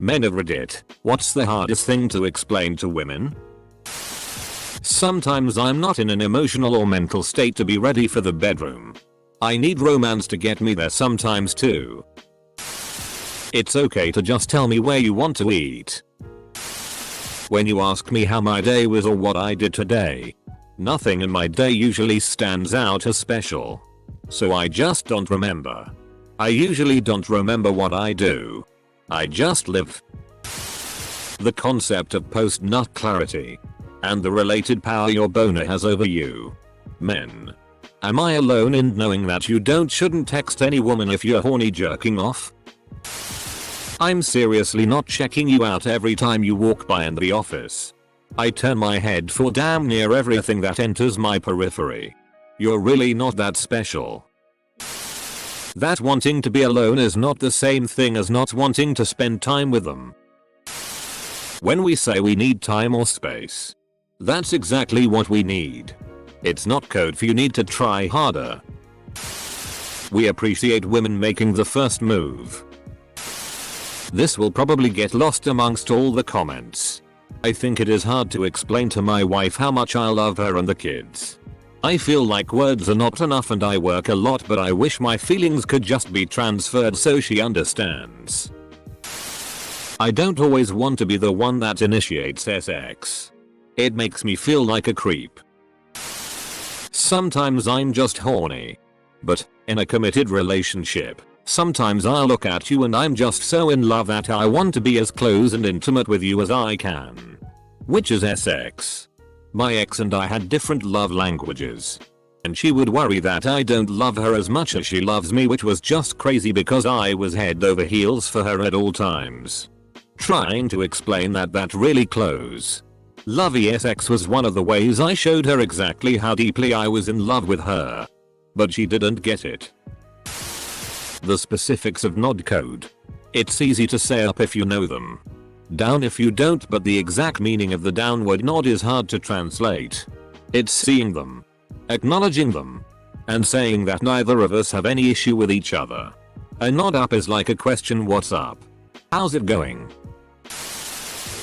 Men of Reddit, what's the hardest thing to explain to women? Sometimes I'm not in an emotional or mental state to be ready for the bedroom. I need romance to get me there sometimes too. It's okay to just tell me where you want to eat. When you ask me how my day was or what I did today, nothing in my day usually stands out as special. So I just don't remember. I usually don't remember what I do. I just live. The concept of post-nut clarity and the related power your boner has over you. Men. Am I alone in knowing that you shouldn't text any woman if you're horny jerking off? I'm seriously not checking you out every time you walk by in the office. I turn my head for damn near everything that enters my periphery. You're really not that special. That wanting to be alone is not the same thing as not wanting to spend time with them. When we say we need time or space, that's exactly what we need. It's not code for you need to try harder. We appreciate women making the first move. This will probably get lost amongst all the comments. I think it is hard to explain to my wife how much I love her and the kids. I feel like words are not enough and I work a lot, but I wish my feelings could just be transferred so she understands. I don't always want to be the one that initiates sex. It makes me feel like a creep. Sometimes I'm just horny. But, in a committed relationship, sometimes I'll look at you and I'm just so in love that I want to be as close and intimate with you as I can. Which is sex. My ex and I had different love languages. And she would worry that I don't love her as much as she loves me, which was just crazy because I was head over heels for her at all times. Trying to explain that really close, lovey sex was one of the ways I showed her exactly how deeply I was in love with her. But she didn't get it. The specifics of nod code. It's easy to say up if you know them. Down if you don't, but the exact meaning of the downward nod is hard to translate. It's seeing them, acknowledging them, and saying that neither of us have any issue with each other. A nod up is like a question, what's up? How's it going?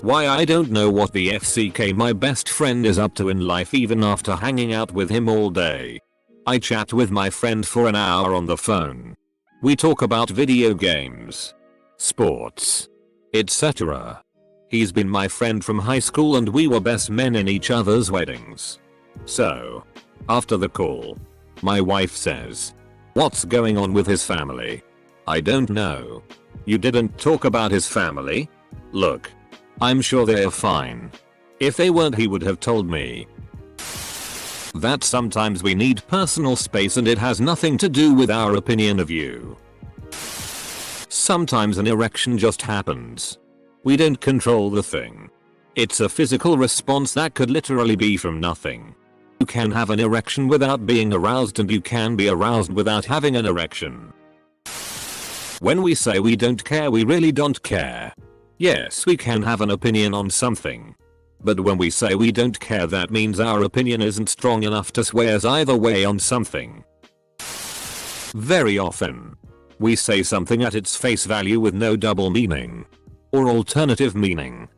Why I don't know what the FCK my best friend is up to in life even after hanging out with him all day. I chat with my friend for an hour on the phone. We talk about video games, sports, etc. He's been my friend from high school and we were best men in each other's weddings. So, after the call, my wife says, "What's going on with his family?" I don't know. You didn't talk about his family? Look, I'm sure they're fine. If they weren't, he would have told me. That sometimes we need personal space and it has nothing to do with our opinion of you. Sometimes an erection just happens. We don't control the thing. It's a physical response that could literally be from nothing. You can have an erection without being aroused and you can be aroused without having an erection. When we say we don't care, we really don't care. Yes, we can have an opinion on something. But when we say we don't care, that means our opinion isn't strong enough to sway us either way on something. Very often, we say something at its face value with no double meaning or alternative meaning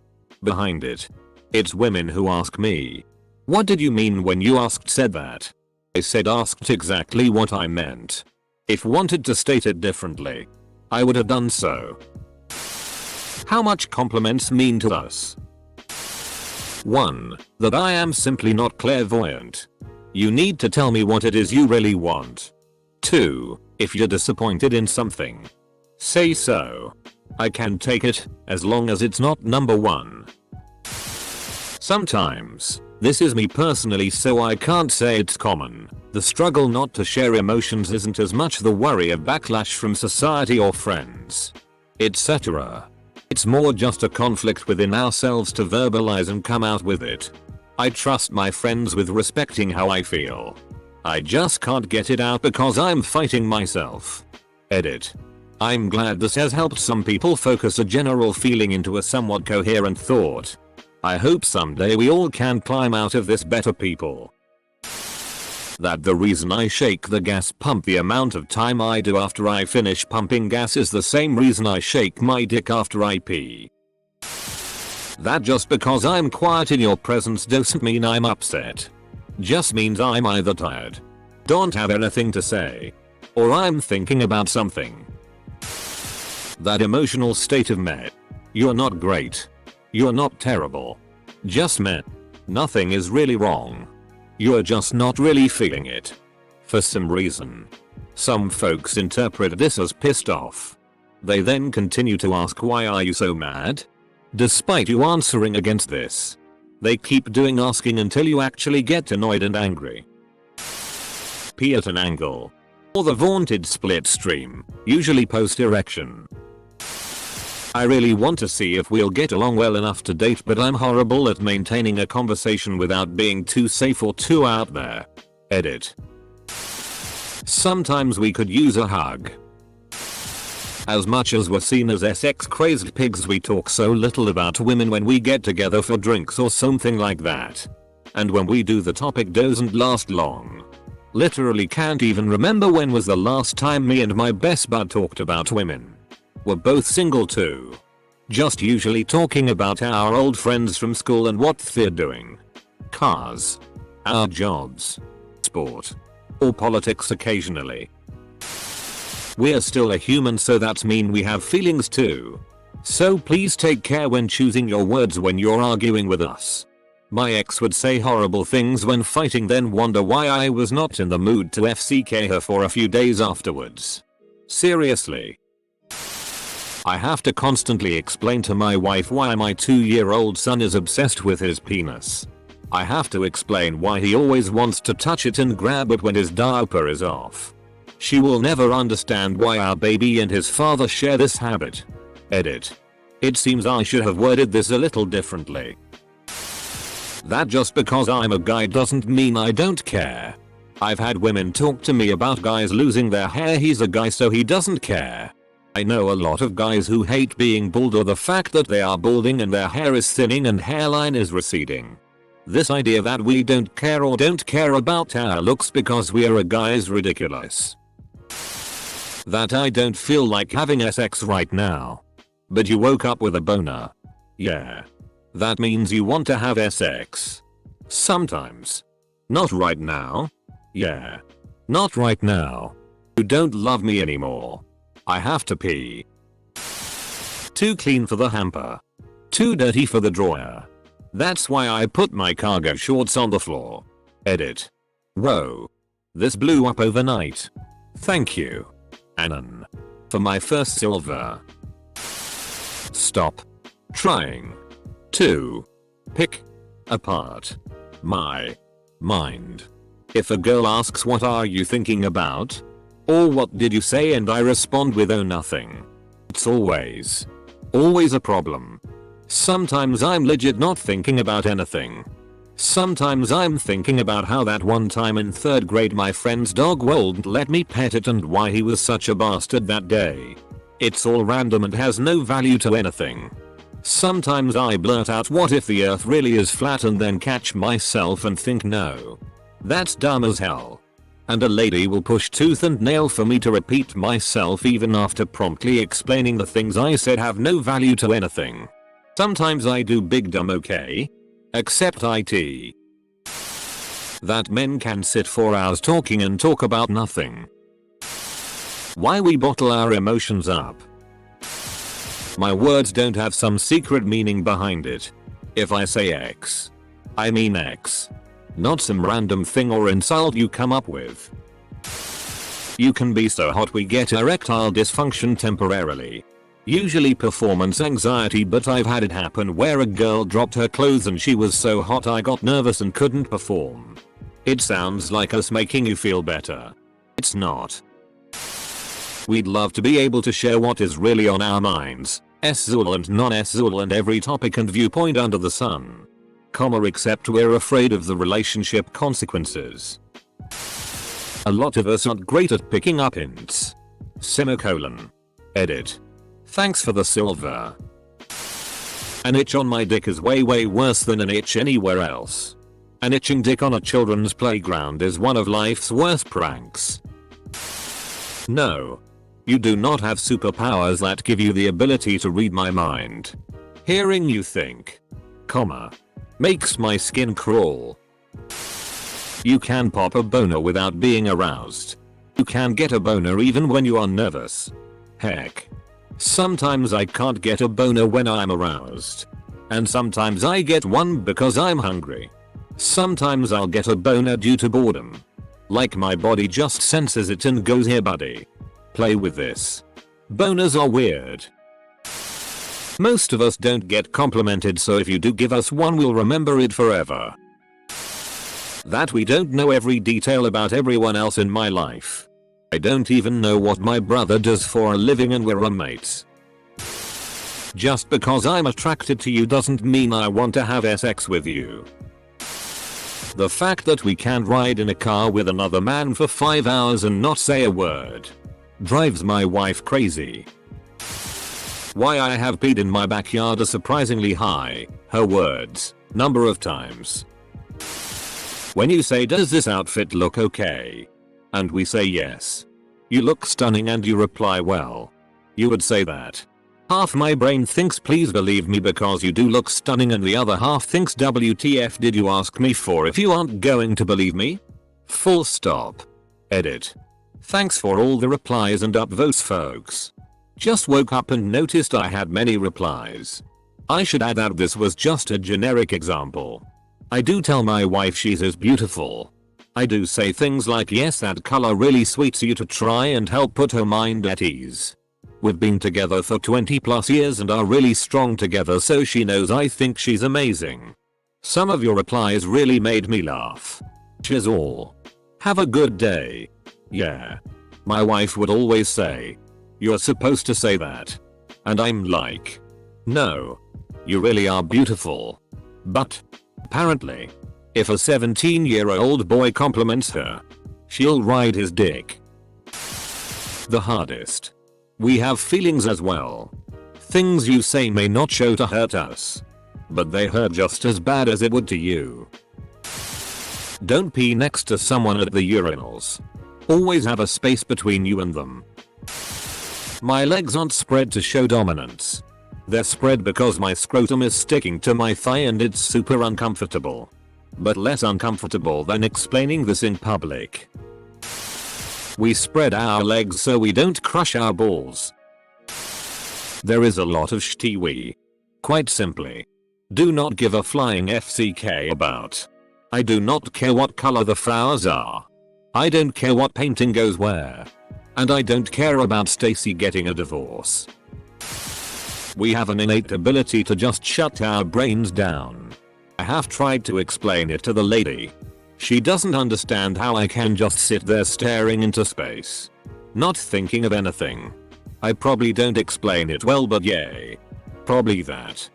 behind it. It's women who ask me, "What did you mean when you said that?" I said asked exactly what I meant. If wanted to state it differently, I would have done so. How much compliments mean to us? 1. That I am simply not clairvoyant. You need to tell me what it is you really want. 2. If you're disappointed in something, say so. I can take it, as long as it's not number 1. Sometimes, this is me personally, so I can't say it's common. The struggle not to share emotions isn't as much the worry of backlash from society or friends, etc. It's more just a conflict within ourselves to verbalize and come out with it. I trust my friends with respecting how I feel. I just can't get it out because I'm fighting myself. Edit. I'm glad this has helped some people focus a general feeling into a somewhat coherent thought. I hope someday we all can climb out of this better people. That the reason I shake the gas pump the amount of time I do after I finish pumping gas is the same reason I shake my dick after I pee. That just because I'm quiet in your presence doesn't mean I'm upset. Just means I'm either tired, don't have anything to say, or I'm thinking about something. That emotional state of meh. You're not great. You're not terrible. Just meh. Nothing is really wrong. You're just not really feeling it. For some reason. Some folks interpret this as pissed off. They then continue to ask, why are you so mad? Despite you answering against this. They keep doing asking until you actually get annoyed and angry. Pee at an angle. Or the vaunted split stream, usually post erection. I really want to see if we'll get along well enough to date, but I'm horrible at maintaining a conversation without being too safe or too out there. Edit. Sometimes we could use a hug. As much as we're seen as sex crazed pigs, we talk so little about women when we get together for drinks or something like that. And when we do, the topic doesn't last long. Literally can't even remember when was the last time me and my best bud talked about women. We're both single too. Just usually talking about our old friends from school and what they're doing. Cars. Our jobs. Sport. Or politics occasionally. We're still a human, so that means we have feelings too. So please take care when choosing your words when you're arguing with us. My ex would say horrible things when fighting, then wonder why I was not in the mood to FCK her for a few days afterwards. Seriously. I have to constantly explain to my wife why my 2-year-old son is obsessed with his penis. I have to explain why he always wants to touch it and grab it when his diaper is off. She will never understand why our baby and his father share this habit. Edit. It seems I should have worded this a little differently. That just because I'm a guy doesn't mean I don't care. I've had women talk to me about guys losing their hair. He's a guy, so he doesn't care. I know a lot of guys who hate being bald or the fact that they are balding and their hair is thinning and hairline is receding. This idea that we don't care or don't care about our looks because we are a guy is ridiculous. That I don't feel like having sex right now. But you woke up with a boner. Yeah. That means you want to have sex. Sometimes. Not right now. Yeah. Not right now. You don't love me anymore. I have to pee. Too clean for the hamper. Too dirty for the drawer. That's why I put my cargo shorts on the floor. Edit. Whoa. This blew up overnight. Thank you, Anon, for my first silver. Stop trying to pick apart my mind. If a girl asks what are you thinking about? Or what did you say, and I respond with oh nothing. It's always a problem. Sometimes I'm legit not thinking about anything. Sometimes I'm thinking about how that one time in 3rd grade my friend's dog wouldn't let me pet it and why he was such a bastard that day. It's all random and has no value to anything. Sometimes I blurt out what if the earth really is flat and then catch myself and think no. That's dumb as hell. And a lady will push tooth and nail for me to repeat myself even after promptly explaining the things I said have no value to anything. Sometimes I do big dumb okay? Except IT. That men can sit for hours talking and talk about nothing. Why we bottle our emotions up. My words don't have some secret meaning behind it. If I say X, I mean X. Not some random thing or insult you come up with. You can be so hot we get erectile dysfunction temporarily. Usually performance anxiety, but I've had it happen where a girl dropped her clothes and she was so hot I got nervous and couldn't perform. It sounds like us making you feel better. It's not. We'd love to be able to share what is really on our minds, S-Zul and non-S-Zul and every topic and viewpoint under the sun. Except we're afraid of the relationship consequences. A lot of us aren't great at picking up hints. Semicolon. Edit. Thanks for the silver. An itch on my dick is way worse than an itch anywhere else. An itching dick on a children's playground is one of life's worst pranks. No. You do not have superpowers that give you the ability to read my mind. Hearing you think, makes my skin crawl. You can pop a boner without being aroused. You can get a boner even when you are nervous. Heck. Sometimes I can't get a boner when I'm aroused. And sometimes I get one because I'm hungry. Sometimes I'll get a boner due to boredom. Like my body just senses it and goes, here buddy. Play with this. Boners are weird. Most of us don't get complimented, so if you do give us one, we'll remember it forever. That we don't know every detail about everyone else in my life. I don't even know what my brother does for a living and we're roommates. Just because I'm attracted to you doesn't mean I want to have sex with you. The fact that we can't ride in a car with another man for 5 hours and not say a word drives my wife crazy. Why I have peed in my backyard a surprisingly high, her words, number of times. When you say, does this outfit look okay? And we say yes. You look stunning and you reply, well. You would say that. Half my brain thinks please believe me because you do look stunning, and the other half thinks WTF did you ask me for if you aren't going to believe me? Full stop. Edit. Thanks for all the replies and upvotes folks. Just woke up and noticed I had many replies. I should add that this was just a generic example. I do tell my wife she's as beautiful. I do say things like, yes, that color really suits you, to try and help put her mind at ease. We've been together for 20+ years and are really strong together, so she knows I think she's amazing. Some of your replies really made me laugh. Cheers all. Have a good day. Yeah. My wife would always say, you're supposed to say that. And I'm like, no. You really are beautiful. But apparently, if a 17-year-old boy compliments her, she'll ride his dick. The hardest. We have feelings as well. Things you say may not show to hurt us, but they hurt just as bad as it would to you. Don't pee next to someone at the urinals. Always have a space between you and them. My legs aren't spread to show dominance. They're spread because my scrotum is sticking to my thigh and it's super uncomfortable. But less uncomfortable than explaining this in public. We spread our legs so we don't crush our balls. There is a lot of shit we, quite simply, do not give a flying FCK about. I do not care what color the flowers are. I don't care what painting goes where. And I don't care about Stacy getting a divorce. We have an innate ability to just shut our brains down. I have tried to explain it to the lady. She doesn't understand how I can just sit there staring into space, not thinking of anything. I probably don't explain it well, but yay. Probably that.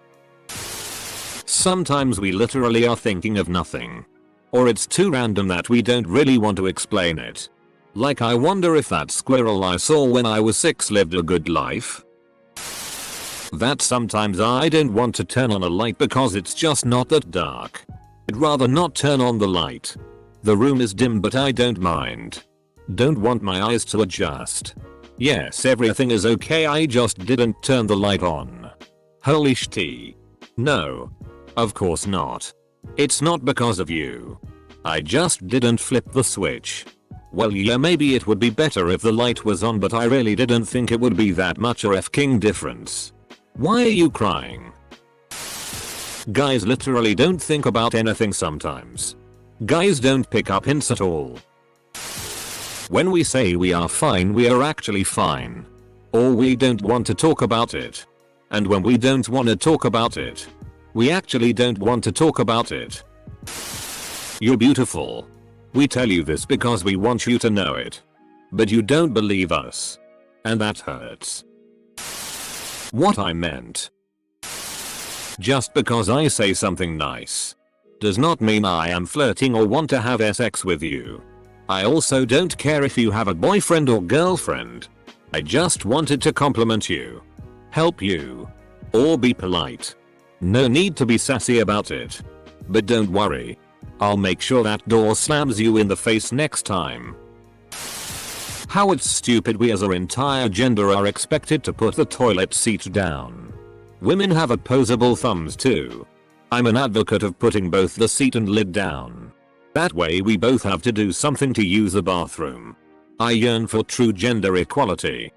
Sometimes we literally are thinking of nothing. Or it's too random that we don't really want to explain it. Like, I wonder if that squirrel I saw when I was 6 lived a good life. That sometimes I don't want to turn on a light because it's just not that dark. I'd rather not turn on the light. The room is dim but I don't mind. Don't want my eyes to adjust. Yes, everything is okay, I just didn't turn the light on. Holy shit. No. Of course not. It's not because of you. I just didn't flip the switch. Well, yeah, maybe it would be better if the light was on, but I really didn't think it would be that much a f-king difference. Why are you crying? Guys literally don't think about anything sometimes. Guys don't pick up hints at all. When we say we are fine, we are actually fine. Or we don't want to talk about it. And when we don't want to talk about it, we actually don't want to talk about it. You're beautiful. We tell you this because we want you to know it. But you don't believe us. And that hurts. What I meant. Just because I say something nice does not mean I am flirting or want to have sex with you. I also don't care if you have a boyfriend or girlfriend. I just wanted to compliment you, help you, or be polite. No need to be sassy about it. But don't worry. I'll make sure that door slams you in the face next time. How it's stupid we as our entire gender are expected to put the toilet seat down. Women have opposable thumbs too. I'm an advocate of putting both the seat and lid down. That way we both have to do something to use the bathroom. I yearn for true gender equality.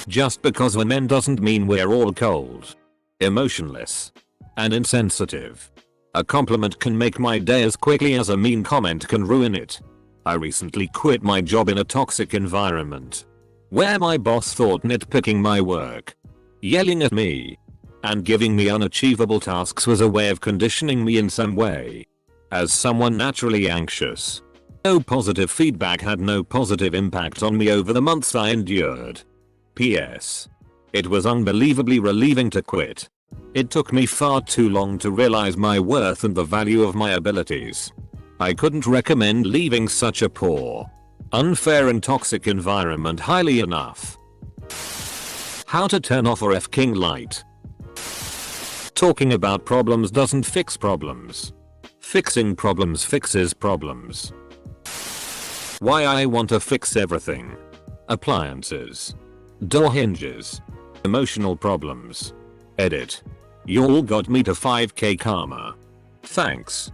Just because we're men doesn't mean we're all cold, emotionless, and insensitive. A compliment can make my day as quickly as a mean comment can ruin it. I recently quit my job in a toxic environment, where my boss thought nitpicking my work, yelling at me, and giving me unachievable tasks was a way of conditioning me in some way. As someone naturally anxious, no positive feedback had no positive impact on me over the months I endured. P.S. It was unbelievably relieving to quit. It took me far too long to realize my worth and the value of my abilities. I couldn't recommend leaving such a poor, unfair and toxic environment highly enough. How to turn off a F-king light. Talking about problems doesn't fix problems. Fixing problems fixes problems. Why I want to fix everything. Appliances. Door hinges. Emotional problems. Edit. You all got me to 5k karma. Thanks.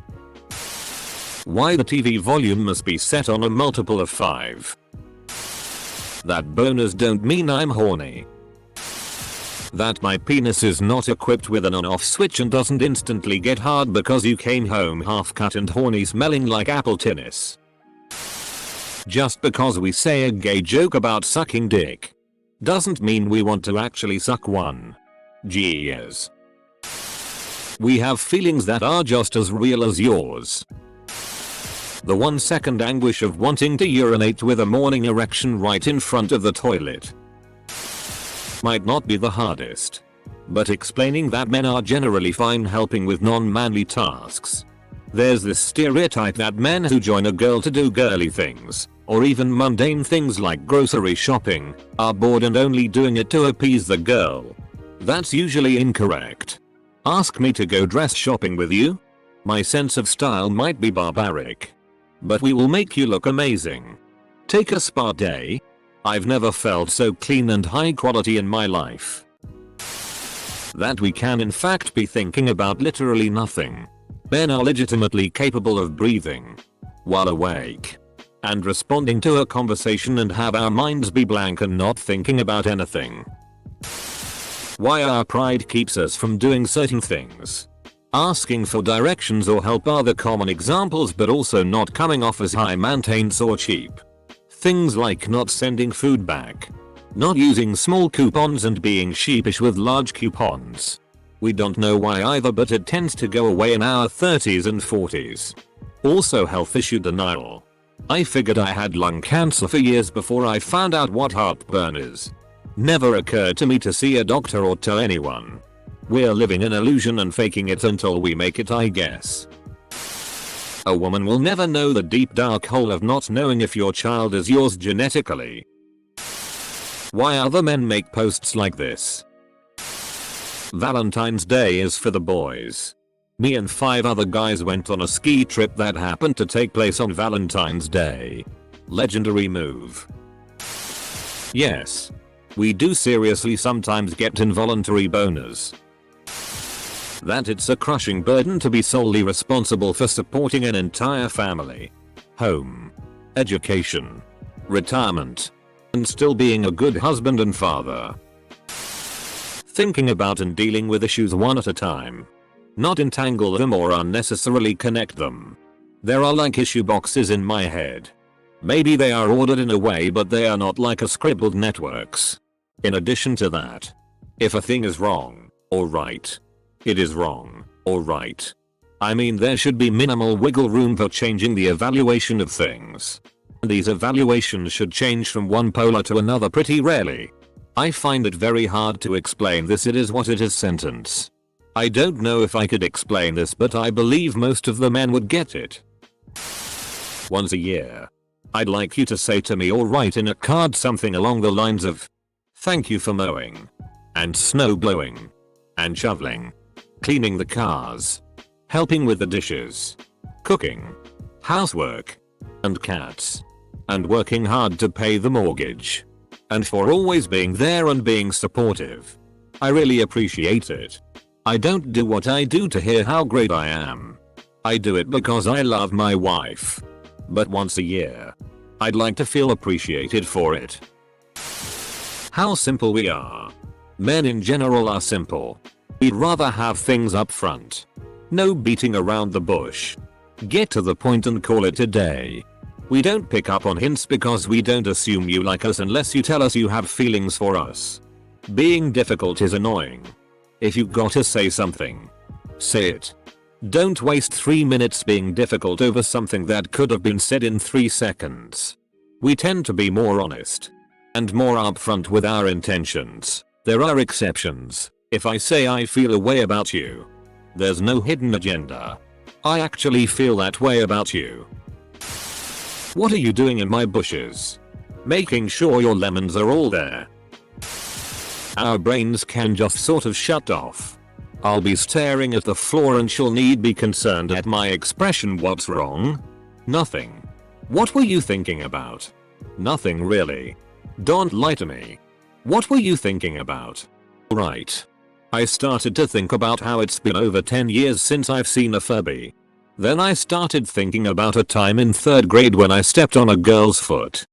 Why the TV volume must be set on a multiple of 5. That boners don't mean I'm horny. That my penis is not equipped with an on-off switch and doesn't instantly get hard because you came home half cut and horny smelling like apple tennis. Just because we say a gay joke about sucking dick doesn't mean we want to actually suck one. Jeez. We have feelings that are just as real as yours. The 1 second anguish of wanting to urinate with a morning erection right in front of the toilet might not be the hardest, but explaining that men are generally fine helping with non-manly tasks. There's this stereotype that men who join a girl to do girly things, or even mundane things like grocery shopping, are bored and only doing it to appease the girl. That's usually incorrect. Ask me to go dress shopping with you? My sense of style might be barbaric, but we will make you look amazing. Take a spa day. I've never felt so clean and high quality in my life. That we can in fact be thinking about literally nothing. Men are legitimately capable of breathing while awake and responding to a conversation and have our minds be blank and not thinking about anything. Why our pride keeps us from doing certain things. Asking for directions or help are the common examples, but also not coming off as high maintenance or cheap. Things like not sending food back, not using small coupons and being sheepish with large coupons. We don't know why either, but it tends to go away in our 30s and 40s. Also health issue denial. I figured I had lung cancer for years before I found out what heartburn is. Never occurred to me to see a doctor or tell anyone. We're living an illusion and faking it until we make it, I guess. A woman will never know the deep dark hole of not knowing if your child is yours genetically. Why other men make posts like this. Valentine's Day is for the boys. Me and 5 other guys went on a ski trip that happened to take place on Valentine's Day. Legendary move. Yes. We do seriously sometimes get involuntary boners. That it's a crushing burden to be solely responsible for supporting an entire family, home, education, retirement, and still being a good husband and father. Thinking about and dealing with issues one at a time. Not entangle them or unnecessarily connect them. There are like issue boxes in my head. Maybe they are ordered in a way, but they are not like a scribbled networks. In addition to that, if a thing is wrong or right, it is wrong or right. I mean, there should be minimal wiggle room for changing the evaluation of things. These evaluations should change from one polar to another pretty rarely. I find it very hard to explain this "it is what it is" sentence. I don't know if I could explain this, but I believe most of the men would get it. Once a year, I'd like you to say to me or write in a card something along the lines of, "Thank you for mowing, and snow blowing, and shoveling, cleaning the cars, helping with the dishes, cooking, housework, and cats, and working hard to pay the mortgage, and for always being there and being supportive. I really appreciate it. I don't do what I do to hear how great I am. I do it because I love my wife. But once a year, I'd like to feel appreciated for it. How simple we are. Men in general are simple. We'd rather have things up front. No beating around the bush. Get to the point and call it a day. We don't pick up on hints because we don't assume you like us unless you tell us you have feelings for us. Being difficult is annoying. If you gotta say something, say it. Don't waste 3 minutes being difficult over something that could have been said in 3 seconds. We tend to be more honest and more upfront with our intentions. There are exceptions. If I say I feel a way about you, there's no hidden agenda. I actually feel that way about you. What are you doing in my bushes? Making sure your lemons are all there. Our brains can just sort of shut off. I'll be staring at the floor and she'll need be concerned at my expression. What's wrong? Nothing. What were you thinking about? Nothing really. Don't lie to me. What were you thinking about? Right. I started to think about how it's been over 10 years since I've seen a Furby. Then I started thinking about a time in 3rd grade when I stepped on a girl's foot.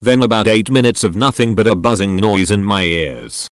Then about 8 minutes of nothing but a buzzing noise in my ears.